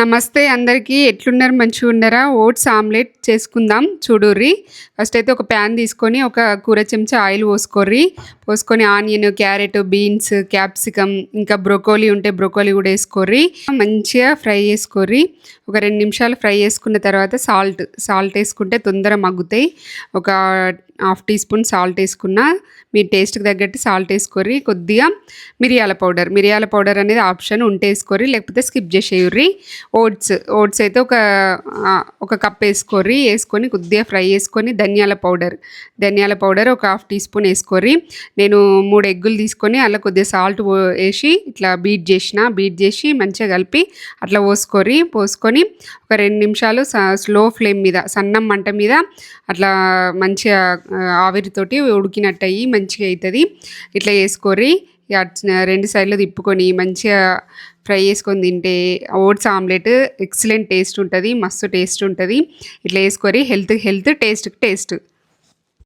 నమస్తే అందరికీ ఎట్లున్నారు మంచిగా ఉన్నారా? ఓట్స్ ఆమ్లెట్ చేసుకుందాం చూడుర్రి. ఫస్ట్ అయితే ఒక ప్యాన్ తీసుకొని ఒక కూర చెంచా ఆయిల్ పోసుకొని ఆనియన్, క్యారెట్, బీన్స్, క్యాప్సికమ్ ఇంకా బ్రొకోలీ ఉంటే బ్రొకోలీ కూడా వేసుకోర్రి. మంచిగా ఫ్రై చేసుకోర్రి. ఒక 2 నిమిషాలు ఫ్రై చేసుకున్న తర్వాత సాల్ట్ వేసుకుంటే తొందర మగ్గుతాయి. ఒక ½ టీ స్పూన్ సాల్ట్ వేసుకున్న, మీ టేస్ట్కి తగ్గట్టు సాల్ట్ వేసుకోర్రి. కొద్దిగా మిరియాల పౌడర్ అనేది ఆప్షన్ ఉంటే వేసుకోర్రి, లేకపోతే స్కిప్ చేసేయుర్రి. ఓట్స్ అయితే ఒక కప్ వేసుకొని కొద్దిగా ఫ్రై చేసుకొని ధనియాల పౌడర్ ఒక ½ టీ స్పూన్ వేసుకోర్రి. నేను 3 ఎగ్గులు తీసుకొని అలా కొద్దిగా సాల్ట్ వేసి ఇట్లా బీట్ చేసి మంచిగా కలిపి అట్లా పోసుకొని ఒక 2 నిమిషాలు స్లో ఫ్లేమ్ మీద సన్నం మంట మీద అట్లా మంచిగా ఆవిరితోటి ఉడికినట్టు అయ్యి మంచిగా అవుతుంది. ఇట్లా వేసుకోర్రి. 2 సైడ్లు తిప్పుకొని మంచిగా ఫ్రై చేసుకొని తింటే ఓట్స్ ఆమ్లెట్ ఎక్సలెంట్ టేస్ట్ ఉంటుంది, మస్తు టేస్ట్ ఉంటుంది. ఇట్లా వేసుకోరి. Health taste.